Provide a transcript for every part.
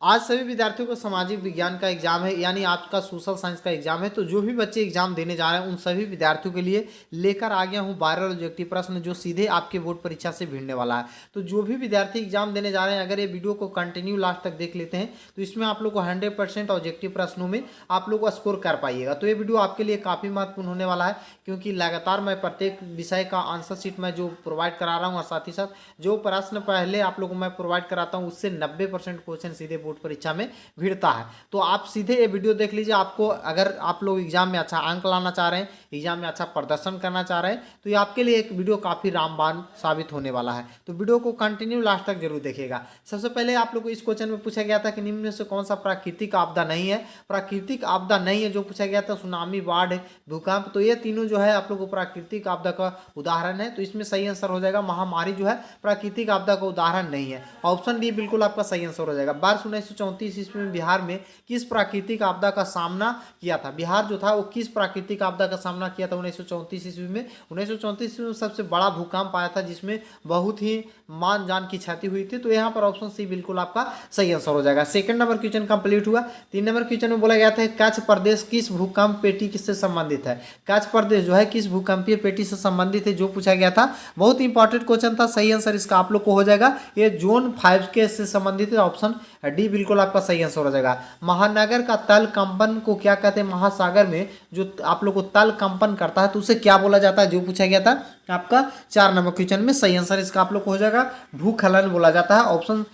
आज सभी विद्यार्थियों को सामाजिक विज्ञान का एग्जाम है, यानी आपका सोशल साइंस का एग्जाम है। तो जो भी बच्चे एग्जाम देने जा रहे हैं उन सभी विद्यार्थियों के लिए लेकर आ गया हूं 12 ऑब्जेक्टिव प्रश्न जो सीधे आपके बोर्ड परीक्षा से भिड़ने वाला है। तो जो भी विद्यार्थी एग्जाम देने जा रहे हैं, अगर ये वीडियो को कंटिन्यू लास्ट तक देख लेते हैं तो इसमें आप लोग को 100% ऑब्जेक्टिव प्रश्नों में आप लोग स्कोर कर पाइएगा। तो ये वीडियो आपके लिए काफ़ी महत्वपूर्ण होने वाला है, क्योंकि लगातार मैं प्रत्येक विषय का आंसर शीट में जो प्रोवाइड करा रहा हूँ और साथ ही साथ जो प्रश्न पहले आप लोगों को मैं प्रोवाइड कराता हूँ उससे 90% क्वेश्चन सीधे बोर्ड परीक्षा में भिड़ता है। तो आप सीधे ये वीडियो देख लीजिए। आपको अगर आप लोग एग्जाम में अच्छा अंक लाना चाह रहे हैं, एग्जाम में अच्छा प्रदर्शन करना चाह रहे हैं, तो ये आपके लिए एक वीडियो काफ़ी रामबाण साबित होने वाला है। तो वीडियो को कंटिन्यू लास्ट तक जरूर देखिएगा। सबसे पहले आप लोग को इस क्वेश्चन में पूछा गया था कि निम्न में से कौन सा प्राकृतिक आपदा नहीं है। प्राकृतिक आपदा नहीं है जो पूछा गया था, सुनामी, बाढ़, भूकंप। तो ये तीनों जो है आप लोग को प्राकृतिक आपदा का उदाहरण है। तो इसमें सही आंसर हो जाएगा महामारी जो है प्राकृतिक आपदा का उदाहरण नहीं है। ऑप्शन डी बिल्कुल आपका सही आंसर हो जाएगा। वर्ष 1934 ईस्वी में बिहार में किस प्राकृतिक आपदा का सामना किया था? बिहार जो था वो किस प्राकृतिक आपदा का सामना किया था 1934 ईस्वी में? 1934 ईस्वी में सबसे बड़ा भूकंप आया था जिसमें बहुत ही मान जान की क्षति हुई थी। तो यहाँ पर ऑप्शन सी बिल्कुल आपका सही आंसर हो जाएगा। सेकंड नंबर क्वेश्चन कंप्लीट हुआ। 3 नंबर क्वेश्चन में बोला गया था कच्छ प्रदेश किस भूकंप पेटी किससे संबंधित है? कच्छ प्रदेश जो है किस भूकंपीय पेटी से संबंधित है जो पूछा गया था। बहुत इंपॉर्टेंट क्वेश्चन था। सही आंसर इसका आप लोग को हो जाएगा ये जोन 5 के से संबंधित है। ऑप्शन डी बिल्कुल आपका सही आंसर हो जाएगा। महानगर का तल कंपन को क्या कहते हैं? महासागर में जो आप लोग को तल कंपन करता है तो उसे क्या बोला जाता है जो पूछा गया था आपका 4 नंबर क्वेश्चन में। सही आंसर इसका आप लोग को हो जाएगा भूस्खलन बोला जाता है। ऑप्शन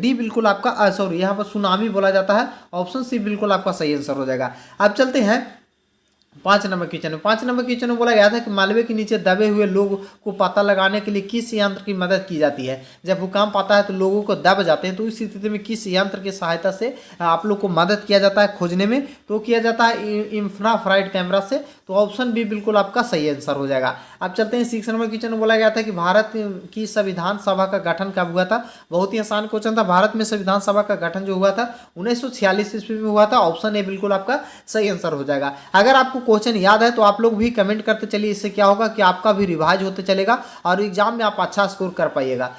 डी बिल्कुल आपका सॉरी यहाँ पर सुनामी बोला जाता है। ऑप्शन सी बिल्कुल आपका सही आंसर हो जाएगा। अब चलते हैं 5 नंबर क्वेश्चन में। 5 नंबर क्वेश्चन में बोला गया था कि मालवे के नीचे दबे हुए लोगों को पता लगाने के लिए किस यंत्र की मदद की जाती है? जब भूकंप आता है तो लोगों को दब जाते हैं, तो इस स्थिति में किस यंत्र की सहायता से आप लोग को मदद किया जाता है खोजने में? तो किया जाता है इंफ्रारेड कैमरा से। तो ऑप्शन बी बिल्कुल आपका सही आंसर हो जाएगा। अब चलते हैं 6 नंबर क्वेश्चन में। बोला गया था कि भारत की संविधान सभा का गठन कब हुआ था? बहुत ही आसान क्वेश्चन था। भारत में संविधान सभा का गठन जो हुआ था 1946 ईस्वी में हुआ था। ऑप्शन ए बिल्कुल आपका सही आंसर हो जाएगा। अगर आपको क्वेश्चन याद है तो आप लोग भी कमेंट करते चलिए। इससे क्या होगा कि आपका भी रिवाइज होते चलेगा और एग्जाम में आप अच्छा स्कोर कर पाइएगा।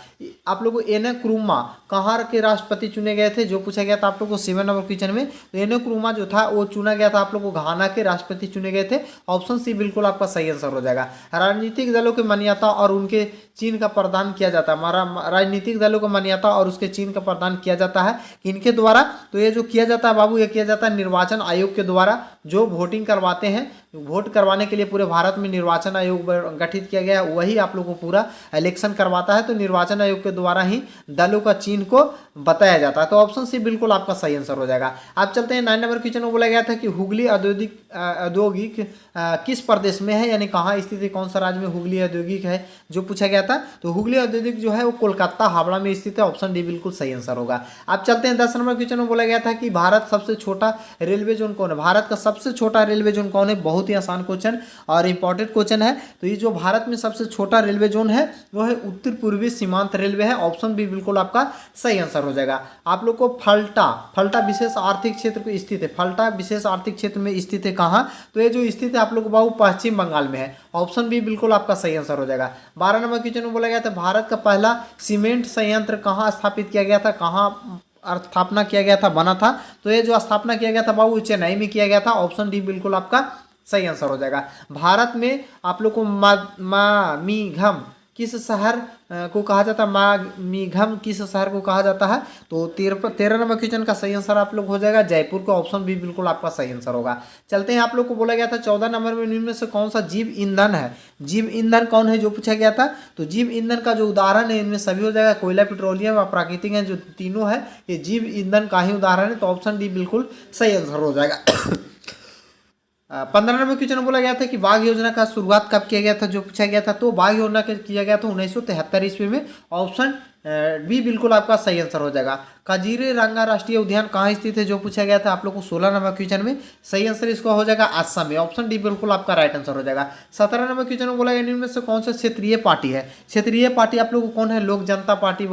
आप लोग को एनक्रुमा कहाँ के राष्ट्रपति चुने गए थे जो पूछा गया था आप लोग को 7 नंबर क्वेश्चन में। तो एनक्रुमा जो था वो चुना गया था आप लोग को घाना के राष्ट्रपति चुने गए थे। ऑप्शन सी बिल्कुल आपका सही आंसर हो जाएगा। राजनीतिक दलों की मान्यता और उनके चिन्ह का प्रदान किया जाता है। हमारा राजनीतिक दलों को मान्यता और उसके चिन्ह का प्रदान किया जाता है इनके द्वारा। तो ये जो किया जाता है बाबू, ये किया जाता है निर्वाचन आयोग के द्वारा। जो वोटिंग करवाते हैं, वोट करवाने के लिए पूरे भारत में निर्वाचन आयोग गठित किया गया है, वही आप लोगों को पूरा इलेक्शन करवाता है। तो निर्वाचन आयोग के द्वारा ही दलों का चिन्ह को बताया जाता है। तो ऑप्शन सी बिल्कुल आपका सही आंसर हो जाएगा। आप चलते हैं 9 नंबर क्वेश्चन में। बोला गया था कि हुगली औद्योगिक किस प्रदेश में है, यानी कहाँ स्थित है, कौन सा राज्य में हुगली औद्योगिक है जो पूछा गया था? तो हुगली औद्योगिक जो है वो कोलकाता हावड़ा में स्थित है। ऑप्शन डी बिल्कुल सही आंसर होगा। आप चलते हैं 10 नंबर क्वेश्चन में। बोला गया था कि भारत सबसे छोटा रेलवे जोन कौन है? भारत का सबसे छोटा रेलवे जोन कौन है? बहुत ही आसान क्वेश्चन और इंपॉर्टेंट क्वेश्चन है। तो ये जो भारत में सबसे छोटा रेलवे जोन है वो है उत्तर पूर्वी सीमांत रेलवे है। ऑप्शन बी बिल्कुल आपका सही आंसर हो जाएगा। आप लोग को फल्टा विशेष आर्थिक क्षेत्र में स्थित है। फल्टा विशेष आर्थिक क्षेत्र में स्थित है कहाँ? तो ये जो स्थित है आप लोग को पश्चिम बंगाल में है। ऑप्शन बी बिल्कुल आपका सही आंसर हो जाएगा। 12 नंबर क्वेश्चन में बोला गया था भारत का पहला सीमेंट संयंत्र कहाँ स्थापित किया गया था, कहाँ स्थापना किया गया था, बना था? तो ये जो स्थापना किया गया था बाबू चेन्नई में किया गया था। ऑप्शन डी बिल्कुल आपका सही आंसर हो जाएगा। भारत में आप लोग को मामीघम किस शहर को कहा जाता है? मामीघम किस शहर को कहा जाता है? तो 13 नंबर क्वेश्चन का सही आंसर आप लोग हो जाएगा जयपुर का। ऑप्शन बी बिल्कुल आपका सही आंसर होगा। चलते हैं आप लोग को बोला गया था 14 नंबर में निम्न में से कौन सा जीव ईंधन है? जीव ईंधन कौन है जो पूछा गया था? तो जीव ईंधन का जो उदाहरण है इनमें सभी हो जाएगा। कोयला, पेट्रोलियम और प्राकृतिक है, जो तीनों है ये जीव ईंधन का ही उदाहरण है। तो ऑप्शन डी बिल्कुल सही आंसर हो जाएगा। 15 नंबर क्वेश्चन में बोला गया था कि बाघ योजना का शुरुआत कब किया गया था जो पूछा गया था? तो बाघ योजना किया गया था 1973 ईस्वी में। ऑप्शन बी बिल्कुल आपका सही आंसर हो जाएगा। काजीरंगा राष्ट्रीय उद्यान कहाँ स्थित है जो पूछा गया था आप लोग को 16 नंबर क्वेश्चन में। सही आंसर इसका हो जाएगा असम में। ऑप्शन डी बिल्कुल आपका राइट आंसर हो जाएगा। 17 नंबर क्वेश्चन में बोला गया इनमें से कौन सा क्षेत्रीय पार्टी है? क्षेत्रीय पार्टी आप लोग को कौन है? लोक जनता पार्टी,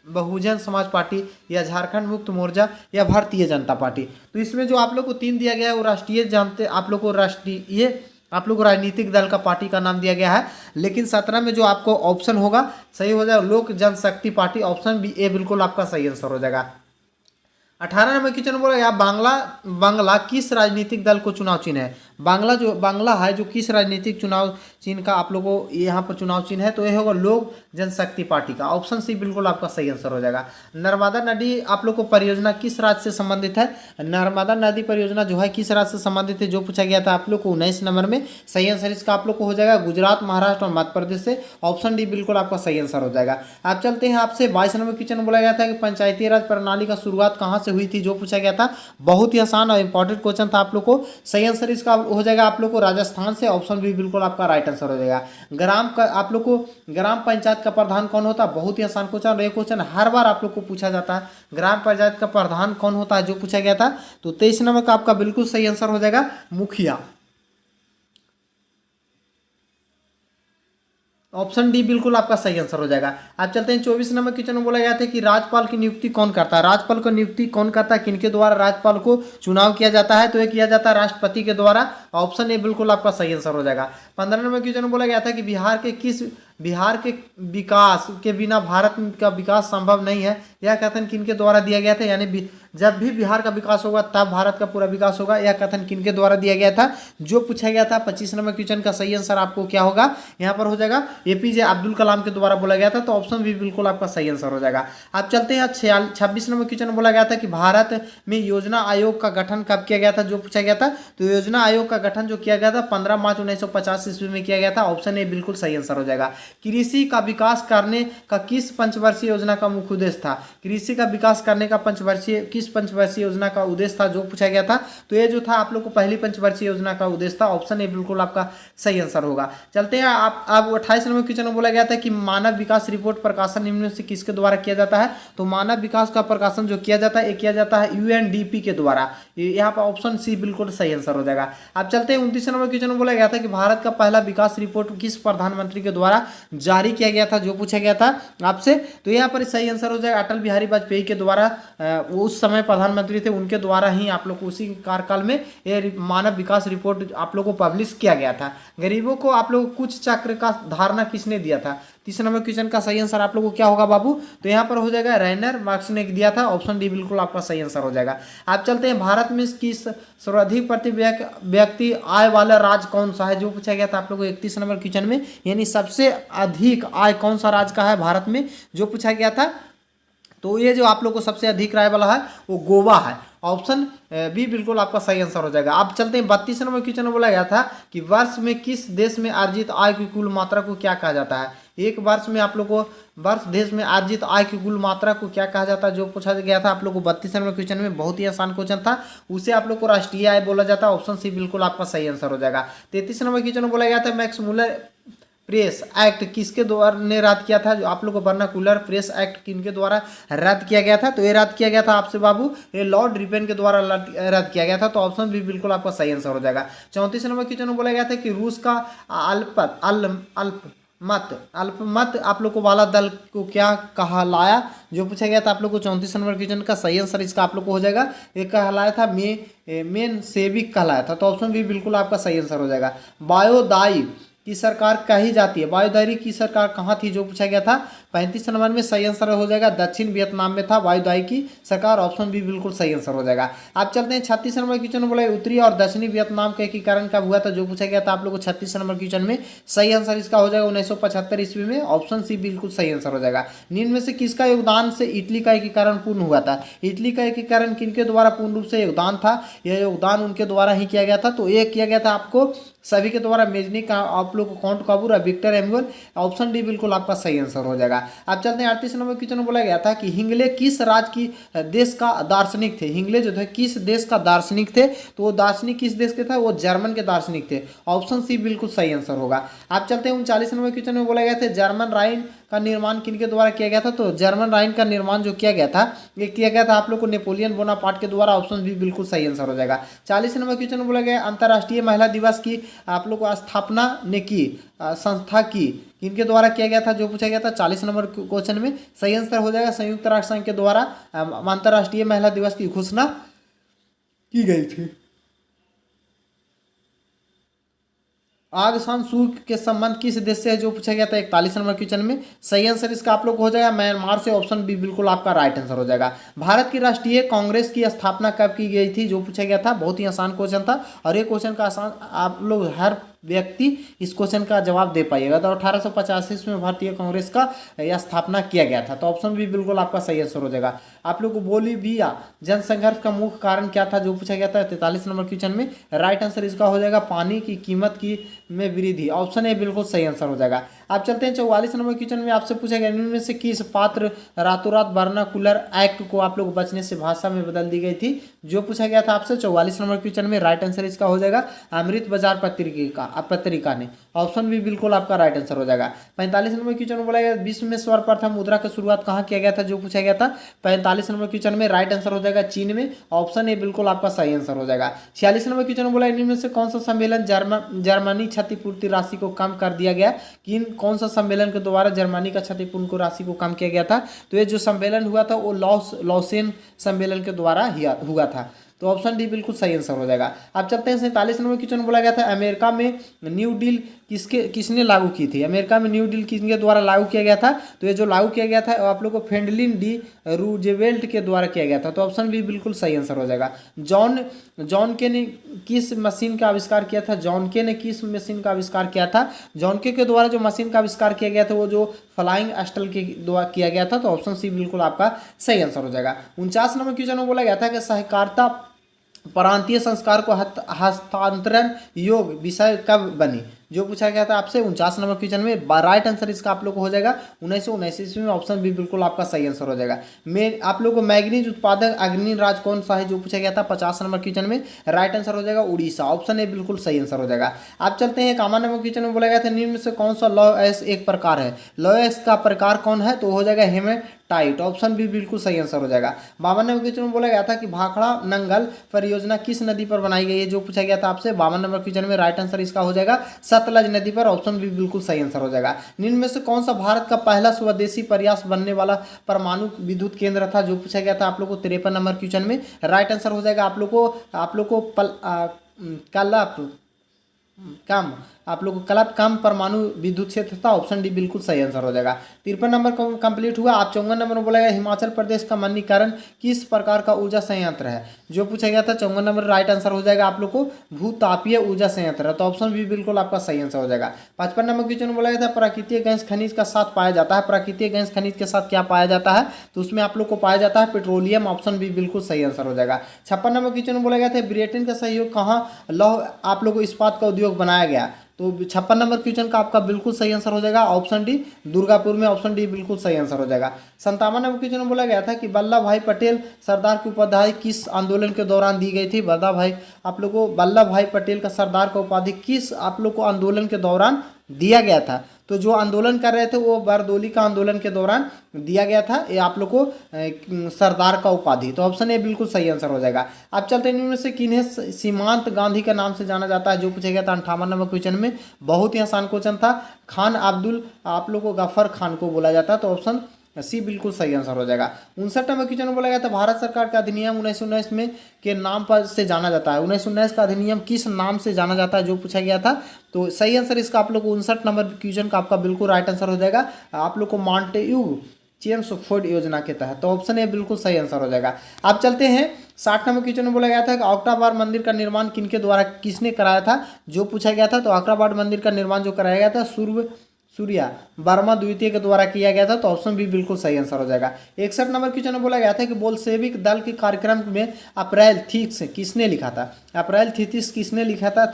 बहुजन समाज पार्टी, या झारखंड मुक्त मोर्चा, या भारतीय जनता पार्टी? तो इसमें जो आप लोग को 3 दिया गया है वो राष्ट्रीय जानते आप लोग को राष्ट्रीय आप लोग को राजनीतिक दल का पार्टी का नाम दिया गया है। लेकिन 17 में जो आपको ऑप्शन होगा सही हो जाएगा लोक जनशक्ति पार्टी। ऑप्शन बी ए बिल्कुल आपका सही आंसर हो जाएगा। 18 नंबर क्वेश्चन बोला गया बांग्ला बांग्ला किस राजनीतिक दल को चुनाव चिन्ह है। बांग्ला है जो किस राजनीतिक चुनाव चिन्ह का आप लोगों को यहाँ पर चुनाव चिन्ह है, तो यह होगा लोक जनशक्ति पार्टी का। ऑप्शन सी बिल्कुल आपका सही आंसर हो जाएगा। नर्मदा नदी आप लोग को परियोजना किस राज्य से संबंधित है। नर्मदा नदी परियोजना जो है किस राज्य से संबंधित है, जो पूछा गया था आप लोग को 19 नंबर में। सही आंसर इसका आप लोग को हो जाएगा गुजरात, महाराष्ट्र और मध्य प्रदेश से। ऑप्शन डी बिल्कुल आपका सही आंसर हो जाएगा। आप चलते हैं आपसे 22 नंबर क्वेश्चन बोला गया था कि पंचायती राज प्रणाली का शुरुआत कहाँ से हुई थी, जो पूछा गया था। बहुत ही आसान और इंपॉर्टेंट क्वेश्चन था आप लोग को। सही आंसर इसका हो जाएगा आप लोग को राजस्थान से। ऑप्शन बी बिल्कुल आपका राइट आंसर हो जाएगा। आप लोग को ग्राम पंचायत का प्रधान कौन होता है, बहुत ही आसान क्वेश्चन। ये क्वेश्चन हर बार आप लोग को पूछा जाता है, ग्राम पंचायत का प्रधान कौन होता है, जो पूछा गया था। तो 23 नंबर का आपका बिल्कुल सही आंसर हो जाएगा मुखिया। ऑप्शन डी बिल्कुल आपका सही आंसर हो जाएगा। आप चलते हैं 24 नंबर क्वेश्चन में बोला गया था कि राज्यपाल की नियुक्ति कौन करता है। राज्यपाल को नियुक्ति कौन करता है, किनके द्वारा राज्यपाल को चुनाव किया जाता है, तो ये किया जाता है राष्ट्रपति के द्वारा। ऑप्शन ए बिल्कुल आपका सही आंसर हो जाएगा। 15 नंबर क्वेश्चन में बोला गया था कि बिहार के विकास के बिना भारत का विकास संभव नहीं है, यह कथन किनके द्वारा दिया गया था। यानी जब भी बिहार का विकास होगा तब भारत का पूरा विकास होगा, यह कथन किनके द्वारा दिया गया था, जो पूछा गया था। 25 नंबर क्वेश्चन का सही आंसर आपको क्या होगा, यहाँ पर हो जाएगा एपीजे अब्दुल कलाम के द्वारा बोला गया था। तो ऑप्शन भी बिल्कुल आपका सही आंसर हो जाएगा। आप चलते हैं 26 नंबर क्वेश्चन बोला गया था कि भारत में योजना आयोग का गठन कब किया गया था, जो पूछा गया था। तो योजना आयोग का गठन जो किया गया था 15 मार्च 1950 ईस्वी में किया गया था। ऑप्शन ए बिल्कुल सही आंसर हो जाएगा। कृषि का विकास करने का किस पंचवर्षीय योजना का मुख्य उद्देश्य था। कृषि का विकास करने का किस पंचवर्षीय योजना का उद्देश्य था, जो पूछा गया था। तो ये जो था आप लोग को पहली पंचवर्षीय योजना का उद्देश्य था। ऑप्शन ए बिल्कुल आपका सही आंसर होगा। चलते हैं आप 28 नंबर क्वेश्चन में बोला गया था कि मानव विकास रिपोर्ट प्रकाशन निम्न में से किसके द्वारा किया जाता है। तो मानव विकास का प्रकाशन जो किया जाता है ये किया जाता है यूएनडीपी के द्वारा। यहाँ पर ऑप्शन सी बिल्कुल सही आंसर हो जाएगा। आप चलते हैं 29 नंबर क्वेश्चन में बोला गया था कि भारत का पहला विकास रिपोर्ट किस प्रधानमंत्री के द्वारा जारी किया गया था, जो पूछा गया था आपसे। तो यहाँ पर सही आंसर हो जाएगा अटल बिहारी वाजपेयी के द्वारा। वो उस समय प्रधानमंत्री थे, उनके द्वारा ही आप लोग को उसी कार्यकाल में ये मानव विकास रिपोर्ट आप लोग को पब्लिश किया गया था। गरीबों को आप लोग कुछ चक्र का धारणा किसने दिया था। 30 नंबर क्वेश्चन का सही आंसर आप लोग को क्या होगा बाबू, तो यहाँ पर हो जाएगा रेनर मार्क्स ने दिया था। ऑप्शन डी बिल्कुल आपका सही आंसर हो जाएगा। आप चलते हैं भारत में किस सर्वाधिक प्रति व्यक्ति आय वाला राज्य कौन सा है, जो पूछा गया था आप लोग को 31 नंबर क्वेश्चन में। यानी सबसे अधिक आय कौन सा राज्य का है भारत में, जो पूछा गया था। तो ये जो आप लोग को सबसे अधिक आय वाला है वो गोवा है। ऑप्शन बी बिल्कुल आपका सही आंसर हो जाएगा। आप चलते हैं 32 नंबर क्वेश्चन में बोला गया था कि वर्ष में किस देश में अर्जित आय की कुल मात्रा को क्या कहा जाता है। एक वर्ष में आप लोग को देश में अर्जित आय की कुल मात्रा को क्या कहा जाता है, जो पूछा गया था आप लोग को 32 नंबर क्वेश्चन में। बहुत ही आसान क्वेश्चन था, उसे आप लोग को राष्ट्रीय आय बोला जाता है। ऑप्शन सी बिल्कुल आपका सही आंसर हो जाएगा। 33 नंबर क्वेश्चन में बोला गया था मैक्स मुलर प्रेस एक्ट किसके द्वारा ने रद्द किया था, जो आप लोग को वर्नाकुलर प्रेस एक्ट किनके द्वारा रद्द किया गया था। तो ये रद्द किया गया था आपसे बाबू, ये लॉर्ड रिपेन के द्वारा रद्द किया गया था। तो ऑप्शन भी बिल्कुल आपका सही आंसर हो जाएगा। 34 नंबर क्वेश्चन में बोला गया था कि रूस का अल्पमत आप लोग को वाला दल को क्या कहलाया, जो पूछा गया था आप लोग को 34 नंबर क्वेश्चन का सही आंसर इसका आप लोग को हो जाएगा। एक कहलाया था मेन सेविक कहलाया था। तो ऑप्शन भी बिल्कुल आपका सही आंसर हो जाएगा। वायोदाई की सरकार कही जाती है, वायुदाई की सरकार कहाँ थी, जो पूछा गया था। 35 नंबर में सही आंसर हो जाएगा दक्षिण वियतनाम में था वायुदाई की सरकार। ऑप्शन भी बिल्कुल सही आंसर हो जाएगा। आप चलते हैं 36 नंबर क्वेश्चन बोला उत्तरी और दक्षिणी वियतनाम का एकीकरण कब हुआ था, जो पूछा गया था आप लोग को 36 नंबर क्वेश्चन में। सही आंसर इसका हो जाएगा 1975 ईस्वी में। ऑप्शन सी बिल्कुल सही आंसर हो जाएगा। निम्न में से किसका योगदान से इटली का एकीकरण पूर्ण हुआ था। इटली का एकीकरण किनके द्वारा पूर्ण रूप से योगदान था, यह योगदान उनके द्वारा ही किया गया था। तो ये किया गया था आपको सभी के द्वारा, मेजनी का आप लोग को काउंट काबूर और विक्टर एम्बुअल। ऑप्शन डी बिल्कुल आपका सही आंसर हो जाएगा। आप चलते हैं 38 नंबर क्वेश्चन में बोला गया था कि हिंगले किस राज्य की देश का दार्शनिक थे। हिंगले जो थे किस देश का दार्शनिक थे, तो वो दार्शनिक किस देश के था, वो जर्मन के दार्शनिक थे। ऑप्शन सी बिल्कुल सही आंसर होगा। आप चलते हैं 39 नंबर क्वेश्चन में बोला गया था जर्मन राइन का निर्माण किनके द्वारा किया गया था। तो जर्मन राइन का निर्माण जो किया गया था ये किया गया था आप लोग को नेपोलियन बोनापार्ट के द्वारा। ऑप्शन भी बिल्कुल सही आंसर हो जाएगा। 40 नंबर क्वेश्चन में बोला गया अंतर्राष्ट्रीय महिला दिवस की आप लोग को स्थापना ने की संस्था की किनके द्वारा किया गया था, जो पूछा गया था 40 नंबर क्वेश्चन में। सही आंसर हो जाएगा संयुक्त राष्ट्र संघ के द्वारा अंतर्राष्ट्रीय महिला दिवस की घोषणा की गई थी। आग शान सू के संबंध किस देश से है, जो पूछा गया था 41 नंबर क्वेश्चन में। सही आंसर इसका आप लोग को हो जाएगा म्यांमार से, ऑप्शन बी बिल्कुल आपका राइट आंसर हो जाएगा। भारत की राष्ट्रीय कांग्रेस की स्थापना कब की गई थी, जो पूछा गया था, बहुत ही आसान क्वेश्चन था और ये क्वेश्चन का आसान आप लोग हर व्यक्ति इस क्वेश्चन का जवाब दे पाइएगा। तो 1885 में भारतीय कांग्रेस का यह स्थापना किया गया था, तो ऑप्शन बी बिल्कुल आपका सही आंसर हो जाएगा। आप लोग को बोलीविया जनसंघर्ष का मुख्य कारण क्या था, जो पूछा गया था 43 नंबर क्वेश्चन में। राइट आंसर इसका हो जाएगा पानी की कीमत की में वृद्धि, ऑप्शन ए बिल्कुल सही आंसर हो जाएगा। आप चलते हैं 44 नंबर क्वेश्चन में। आपसे पूछा गया निम्न में से किस पात्र रातों रात वर्नाकुलर एक्ट को आप लोग बचने से भाषा में बदल दी गई थी, जो पूछा गया था आपसे 44 नंबर क्वेश्चन में। राइट आंसर इसका हो जाएगा अमृत बाजार पत्रिका ने, ऑप्शन भी बिल्कुल आपका राइट आंसर हो जाएगा। 45 नंबर क्वेश्चन में बोला गया विश्व में सर्वप्रथम मुद्रा की शुरुआत कहाँ किया गया था, जो पूछा गया था 45 नंबर क्वेश्चन में। राइट आंसर हो जाएगा चीन में, ऑप्शन ए बिल्कुल आपका सही आंसर हो जाएगा। 46 नंबर क्वेश्चन में बोला इनमें से कौन सा सम्मेलन जर्मनी क्षतिपूर्ति राशि को कम कर दिया गया, कौन सा सम्मेलन के द्वारा जर्मनी का क्षतिपूर्ति राशि को कम किया गया था, तो ये जो सम्मेलन हुआ था वो लॉसेन सम्मेलन के द्वारा हुआ था, तो ऑप्शन डी बिल्कुल सही आंसर हो जाएगा। अब चलते हैं 47 नंबर क्वेश्चन बोला गया था अमेरिका में न्यू डील किसने लागू की थी, अमेरिका में न्यू डील किसके द्वारा लागू किया गया था, तो ये जो लागू किया गया था आप लोग को फ्रैंकलिन डी रूजवेल्ट के द्वारा किया गया था, तो ऑप्शन बी बिल्कुल सही आंसर हो जाएगा। जॉन के ने किस मशीन का आविष्कार किया था, जॉन के ने किस मशीन का आविष्कार किया था, जॉन के द्वारा जो मशीन का आविष्कार किया गया था वो जो फ्लाइंग स्टल के द्वारा किया गया था, तो ऑप्शन सी बिल्कुल आपका सही आंसर हो जाएगा। 49 नंबर क्वेश्चन में बोला गया था कि सहकारिता प्रांतीय संस्कार को हस्तांतरण योग विषय कब बनी, जो पूछा गया था आपसे 49 नंबर क्वेश्चन में। राइट आंसर इसका आप लोग को हो जाएगा 1979 ईस्वी में, ऑप्शन बी बिल्कुल आपका सही आंसर हो जाएगा। आप लोग को मैग्नीज उत्पादक अग्निराज कौन सा है, जो पूछा गया था 50 नंबर क्वेश्चन में। राइट आंसर हो जाएगा उड़ीसा, ऑप्शन ए बिल्कुल सही आंसर हो जाएगा। आप चलते हैं 51 नंबर क्वेश्चन में बोला गया था निम्न से कौन सा लॉ-एस एक प्रकार है, लॉ-एस का प्रकार कौन है, तो हो जाएगा हेमेटाइट, ऑप्शन बी बिल्कुल सही आंसर हो जाएगा। 52 नंबर क्वेश्चन में बोला गया था कि भाखड़ा नंगल परियोजना किस नदी पर बनाई गई है, जो पूछा गया था आपसे 52 नंबर क्वेश्चन में। राइट आंसर इसका हो जाएगा सतलज नदी पर, ऑप्शन भी बिल्कुल सही आंसर हो जाएगा। निम्न में से कौन सा भारत का पहला स्वदेशी प्रयास बनने वाला परमाणु विद्युत केंद्र था, जो पूछा गया था आप लोग को 53 नंबर क्वेश्चन में। राइट आंसर हो जाएगा आप लोग को कलप कम परमाणु विद्युत क्षेत्र था, ऑप्शन डी बिल्कुल सही आंसर हो जाएगा। 53 नंबर कंप्लीट हुआ। आप 54 नंबर में बोला गया हिमाचल प्रदेश का मणिकरण किस प्रकार का ऊर्जा संयंत्र है, जो पूछा गया था 54 नंबर। राइट आंसर हो जाएगा आप लोग को भूतापीय ऊर्जा संयंत्र है, तो ऑप्शन बी बिल्कुल आपका सही आंसर हो जाएगा। 55 नंबर क्वेश्चन में बोला गया था प्राकृतिक गैस खनिज का साथ पाया जाता है, प्राकृतिक गैस खनिज के साथ क्या पाया जाता है, तो उसमें आप लोग को पाया जाता है पेट्रोलियम, ऑप्शन बी बिल्कुल सही आंसर हो जाएगा। 56 नंबर क्वेश्चन में बोला गया था ब्रिटेन का सहयोग कहाँ लौह आप लोग को इस्पात का उद्योग बनाया गया, तो 56 नंबर क्वेश्चन का आपका बिल्कुल सही आंसर हो जाएगा ऑप्शन डी दुर्गापुर में, ऑप्शन डी बिल्कुल सही आंसर हो जाएगा। 57 नंबर क्वेश्चन में बोला गया था कि वल्लभ भाई पटेल सरदार की उपाधि किस आंदोलन के दौरान दी गई थी, वल्लभ भाई पटेल का सरदार का उपाधि किस आप लोग को आंदोलन के दौरान दिया गया था, तो जो आंदोलन कर रहे थे वो बारदोली का आंदोलन के दौरान दिया गया था ये आप लोग को सरदार का उपाधि, तो ऑप्शन ए बिल्कुल सही आंसर हो जाएगा। अब चलते हैं इनमें से किन्हें सीमांत गांधी के नाम से जाना जाता है, जो पूछा गया था 58 नंबर क्वेश्चन में। बहुत ही आसान क्वेश्चन था। खान अब्दुल आप लोग को गफर खान को बोला जाता है, तो ऑप्शन सी बिल्कुल सही आंसर हो जाएगा। 59 नंबर क्वेश्चन में बोला गया था भारत सरकार का अधिनियम 1919 में के नाम पर से जाना जाता है, 1919 का अधिनियम किस नाम से जाना जाता है, जो पूछा गया था, तो सही आंसर इसका आप लोग को 59 नंबर क्वेश्चन का आपका बिल्कुल राइट आंसर हो जाएगा आप लोग को मॉन्टेग्यू चेम्सफोर्ड योजना के तहत, तो ऑप्शन ए बिल्कुल सही आंसर हो जाएगा। आप चलते हैं 60 नंबर क्वेश्चन में बोला गया था कि औरंगाबाद मंदिर का निर्माण किनके द्वारा किसने कराया था, जो पूछा गया था, तो औरंगाबाद मंदिर का निर्माण जो कराया गया था सूर्या वर्मा द्वितीय के द्वारा किया गया था, तो ऑप्शन बी बिल्कुल सही आंसर हो जाएगा। 61 नंबर क्वेश्चन में बोला गया था कि बोल्शेविक दल के कार्यक्रम में अप्रैल थीसिस किसने लिखा था, अप्रैल थीसिस किसने लिखा था,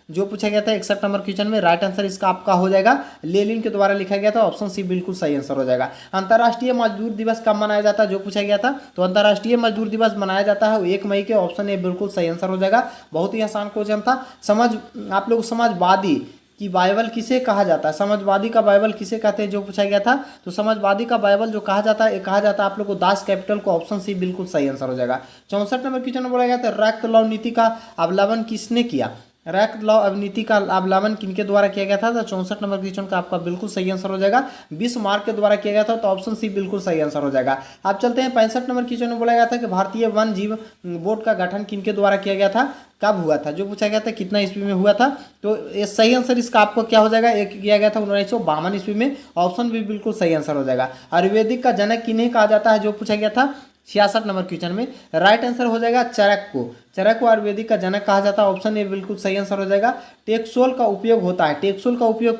जो पूछा गया था 61 नंबर क्वेश्चन में। राइट आंसर इसका आपका हो जाएगा लेनिन के द्वारा लिखा गया था, ऑप्शन सी बिल्कुल सही आंसर हो जाएगा। अंतर्राष्ट्रीय मजदूर दिवस कब मनाया जाता है, जो पूछा गया था, तो अंतर्राष्ट्रीय मजदूर दिवस मनाया जाता है 1 मई के, ऑप्शन ए बिल्कुल सही आंसर हो जाएगा। बहुत ही आसान क्वेश्चन था। आप लोग समाजवादी कि बाइबल किसे कहा जाता है, समाजवादी का बाइबल किसे कहते हैं, जो पूछा गया था, तो समाजवादी का बाइबल जो कहा जाता है कहा जाता है आप लोग को दास कैपिटल को, ऑप्शन सी बिल्कुल सही आंसर हो जाएगा। 64 नंबर क्वेश्चन में बोला गया था रक्त लौह नीति का अवलंबन किसने किया, रैक लॉ अवनीति का अवलंबन किनके द्वारा किया गया था? तो 64 नंबर क्वेश्चन का आपका बिल्कुल सही आंसर हो जाएगा, बिस्मार्क के द्वारा किया गया था, तो ऑप्शन सी बिल्कुल सही आंसर हो जाएगा। अब चलते हैं 65 नंबर क्वेश्चन में बोला गया था कि भारतीय वन जीव बोर्ड का गठन किनके द्वारा किया गया था, कब हुआ था? जो पूछा गया था कितना ईस्वी में हुआ था, तो ये सही आंसर इसका आपको क्या हो जाएगा? एक किया गया था 1952 ईस्वी में, ऑप्शन भी बिल्कुल सही आंसर हो जाएगा। आयुर्वेदिक का जनक किन्हें कहा जाता है? जो पूछा गया था 66 नंबर क्वेश्चन में, राइट आंसर हो जाएगा चरक को। चरक को आयुर्वेदिक का जनक कहा जाता है, ऑप्शन ए बिल्कुल सही आंसर हो जाएगा। टेक्सोल का उपयोग होता है, टेक्सोल का उपयोग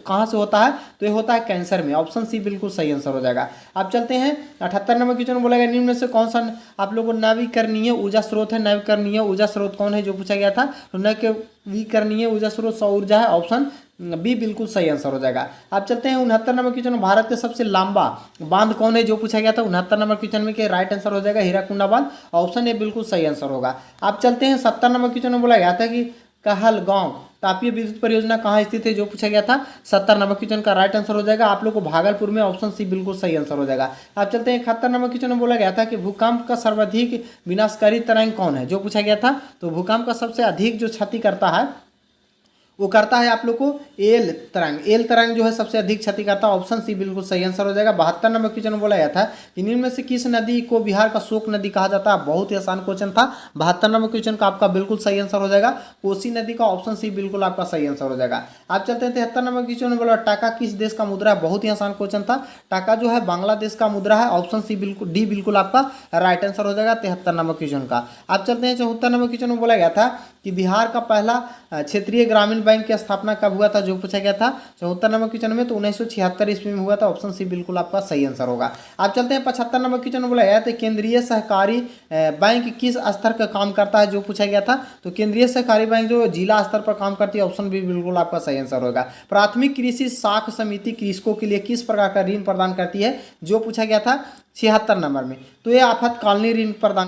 कहाँ से होता है? तो ये होता है कैंसर में, ऑप्शन सी बिल्कुल सही आंसर हो जाएगा। अब चलते हैं 78 नंबर क्वेश्चन बोलेगा निम्न में से कौन सा आप लोगों को नवीकरणीय ऊर्जा स्रोत है? नवीकरणीय ऊर्जा स्रोत कौन है? जो पूछा गया था, तो नवीकरणीय ऊर्जा स्रोत सौर ऊर्जा है, ऑप्शन बी बिल्कुल सही आंसर हो जाएगा। अब चलते हैं 69 नंबर क्वेश्चन, भारत के सबसे लंबा बांध कौन है? जो पूछा गया था 69 नंबर क्वेश्चन में, के राइट आंसर हो जाएगा हीराकुंडा बांध, ऑप्शन ए बिल्कुल सही आंसर होगा। अब चलते हैं 70 नंबर क्वेश्चन में बोला गया था कि कहलगांव तापीय विद्युत परियोजना कहाँ स्थित है? जो पूछा गया था 70 नंबर क्वेश्चन का राइट आंसर हो जाएगा आप लोग को भागलपुर में, ऑप्शन सी बिल्कुल सही आंसर हो जाएगा। अब चलते हैं 71 नंबर क्वेश्चन में बोला गया था कि भूकंप का सर्वाधिक विनाशकारी तरंग कौन है? जो पूछा गया था, तो भूकंप का सबसे अधिक जो क्षति करता है वो करता है आप लोग को एल तरंग। एल तरंग जो है सबसे अधिक क्षति करता है, ऑप्शन सी बिल्कुल सही आंसर हो जाएगा। 72 नंबर क्वेश्चन में बोला गया था कि निम्न में से किस नदी को बिहार का शोक नदी कहा जाता है? बहुत ही आसान क्वेश्चन था। 72 नंबर क्वेश्चन का आपका बिल्कुल सही आंसर हो जाएगा कोसी नदी का, ऑप्शन सी बिल्कुल आपका सही आंसर हो जाएगा। आप चलते हैं 73 नंबर क्वेश्चन में बोला टाका किस देश का मुद्रा है? बहुत ही आसान क्वेश्चन था। टाका जो है बांग्लादेश का मुद्रा है, ऑप्शन सी बिल्कुल डी बिल्कुल आपका राइट आंसर हो जाएगा 73 नंबर क्वेश्चन का। आप चलते हैं 74 नंबर क्वेश्चन में बोला गया था कि बिहार का पहला क्षेत्रीय ग्रामीण बैंक की स्थापना कब हुआ था? जो पूछा गया था 74 नंबर क्वेश्चन में, तो 1976 ईस्वी में हुआ था, ऑप्शन सी बिल्कुल आपका सही आंसर होगा। आप चलते हैं 75 नंबर क्वेश्चन में बोला गया था केंद्रीय सहकारी बैंक किस स्तर का काम करता है? जो पूछा गया था, तो केंद्रीय सहकारी बैंक जो जिला स्तर पर काम करती है, ऑप्शन भी बिल्कुल आपका सही आंसर होगा। प्राथमिक कृषि साख समिति कृषकों के लिए किस प्रकार का ऋण प्रदान करती है? जो पूछा गया था 76 नंबर में, तो ये आपातकालीन ऋण प्रदान